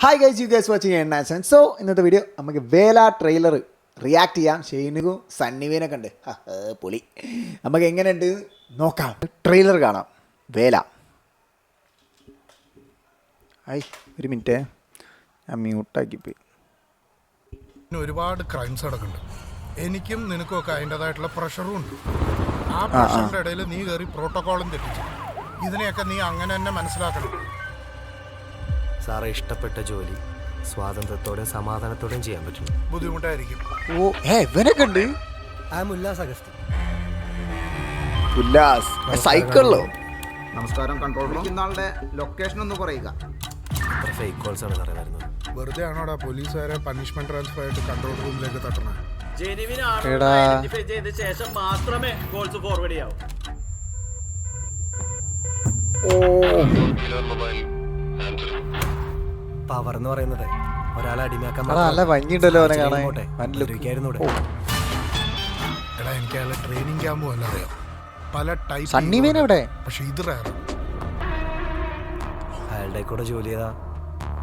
Hi guys, you guys watching എണ്ണാച്ചൻ. So ഇന്നത്തെ video നമുക്ക് വേല ട്രെയിലർ റിയാക്ട് ചെയ്യാം. ഷെയ്നുകും സണ്ണിവേനൊക്കെ ഉണ്ട്. പൊളി. നമുക്ക് എങ്ങനെയുണ്ട് നോക്കാം. ട്രെയിലർ കാണാം. വേല. ഒരു മിനിറ്റ്, ഞാൻ മ്യൂട്ടാക്കിപ്പോയി. ഒരുപാട് ക്രൈംസ് നടക്കുന്നുണ്ട്. എനിക്കും നിനക്കും ഒക്കെ അതിൻ്റെതായിട്ടുള്ള പ്രഷറും ഉണ്ട്. ആ പ്രഷറിൻ്റെ ഇടയിൽ നീ കയറി പ്രോട്ടോക്കോളും തെറ്റിച്ചു. ഇതിനെയൊക്കെ നീ അങ്ങനെ തന്നെ മനസ്സിലാക്കണം. സാറെ, ഇഷ്ടപ്പെട്ട ജോലി സ്വാതന്ത്ര്യത്തോടെയും സമാധാനത്തോടെയും ചെയ്യാൻ പറ്റും. ബുദ്ധിമുട്ടായിരിക്കും. ഇവനൊക്കെ ഉണ്ട്. ഉല്ലാസ് അഗസ്തി. ഉല്ലാസ് സൈക്കിളിലോ? നമസ്കാരം കൺട്രോൾ റൂം. ഇന്നാളുടെ ലൊക്കേഷൻ ഒന്ന് പറയുക. എത്ര ഫേക്ക് കോൾസ് ആണ് സാറേ വരുന്നത്? വെറുതെ ആണോടാ പോലീസുകാരെ പണിഷ്മെന്റ് ട്രാൻസ്ഫർ ആയിട്ട് കൺട്രോൾ റൂമിലേക്ക് തട്ടണേ? ചെയ്ത ശേഷം മാത്രമേ കോൾസ് ഫോർവേഡ് ചെയ്യാവൂ. പവർ എന്ന് പറയുന്നത് ഒരാളെ അടിമയാക്കാൻ നല്ല ഭംഗിയുണ്ടല്ലോ അവനെ കാണാൻ. എടാ, എനിക്ക് അയാളെ ട്രെയിനിങ് ക്യാമ്പും അല്ല അറിയാം. പല ടൈപ്പ് സണ്ണിവേൻ എവിടെ? പക്ഷെ ഇത് റയർ. അയാളുടെ കൂടെ ജോലി ചെയ്താ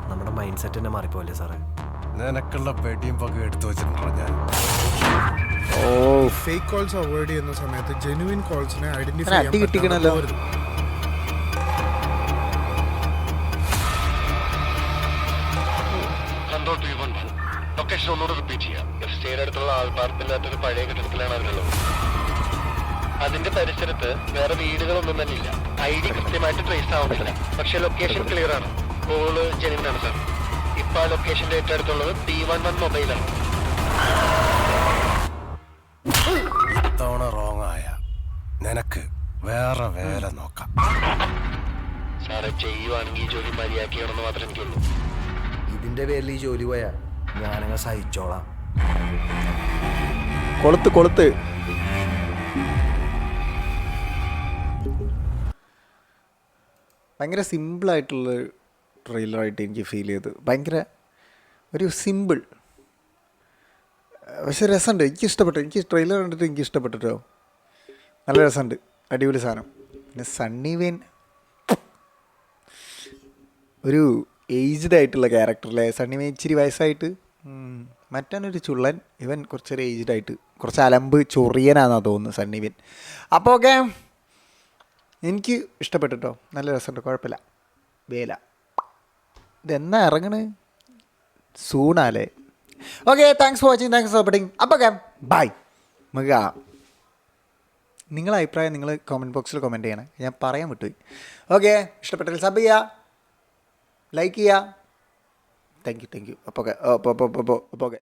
നമ്മുടെ മൈൻഡ് സെറ്റ് തന്നെ മാറിപ്പോല്ലേ സാറേ? നിനക്കുള്ള പെട്ടിയും പക്കെ എടുത്തു വെച്ചിട്ടുണ്ടോ ഞാൻ? ഫേക്ക് കോൾസ് അവോയ്ഡ് ചെയ്യുന്ന സമയത്ത് ജെനുവിൻ കോൾസിനെ ഐഡന്റിഫൈ അടി കിട്ടിക്കണല്ലോ. ലൊക്കേഷൻ ഒന്നുകൂടെ റിപ്പീറ്റ് ചെയ്യാം. എസ്റ്റേറ്റ് അടുത്തുള്ള ആൾപ്പാർപ്പില്ലാത്തൊരു പഴയ കെട്ടിടത്തിലാണ് അവരുള്ളത്. അതിന്റെ പരിസരത്ത് വേറെ വീടുകളൊന്നും തന്നെ ഇല്ല. ID കൃത്യമായിട്ട് ട്രേസ് ആവുന്നില്ല. പക്ഷെ ലൊക്കേഷൻ ക്ലിയർ ആണ്. കോള് ജെനുവിൻ ആണ് സാർ. ഇപ്പൊ ആ ലൊക്കേഷന്റെ ഏറ്റവും അടുത്തുള്ളത് P11 മൊബൈലാണ്. ഇത്തവണ റോങ് ആയ നിനക്ക് വേറെ വേല നോക്കാം. സാറെ, ചെയ്യുവാണെങ്കിൽ ജോലി മര്യാദയാണെന്ന് മാത്രമേ എനിക്കുള്ളൂ. ഇതിന്റെ പേരിൽ ഈ ജോലി പോയാ ഞാനങ്ങ് സഹിച്ചോളാം. കൊളുത്ത് ഭയങ്കര സിമ്പിളായിട്ടുള്ള ട്രെയിലറായിട്ട് എനിക്ക് ഫീൽ ചെയ്ത്. ഭയങ്കര ഒരു സിമ്പിൾ, പക്ഷെ രസമുണ്ട്. എനിക്ക് ഇഷ്ടപ്പെട്ടു. എനിക്ക് ട്രെയിലർ കണ്ടിട്ട് എനിക്ക് ഇഷ്ടപ്പെട്ടിട്ടോ. നല്ല രസമുണ്ട്. അടിപൊളി സാധനം. പിന്നെ സണ്ണിവേൻ ഒരു ഏജ്ഡ് ആയിട്ടുള്ള ക്യാരക്ടറല്ലേ? സണ്ണിവേൻ ഇച്ചിരി വയസ്സായിട്ട്. മറ്റൊരു ചുള്ളൻ. ഇവൻ കുറച്ചൊരു ഏജ്ഡ് ആയിട്ട് കുറച്ച് അലമ്പ് ചൊറിയനാണെന്നാണ് തോന്നുന്നു സണ്ണിവേൻ. അപ്പോൾ ഓക്കെ, എനിക്ക് ഇഷ്ടപ്പെട്ടിട്ടോ. നല്ല രസമുണ്ട്. കുഴപ്പമില്ല. വേല ഇതെന്നാ ഇറങ്ങണ്? സൂണാലേ? Okay, thanks for watching, thanks for supporting. അപ്പോൾ ഓക്കെ, ബൈ. നമുക്ക് കാണാം. നിങ്ങളെ അഭിപ്രായം നിങ്ങൾ കമൻറ്റ് ബോക്സിൽ കമൻറ്റ് ചെയ്യണം. ഞാൻ പറയാൻ വിട്ടുപോയി. ഓക്കെ, ഇഷ്ടപ്പെട്ടാൽ സബ് ചെയ്യുക, ലൈക്ക് ചെയ്യുക. Thank you. അപ്പോൾ ഓക്കെ.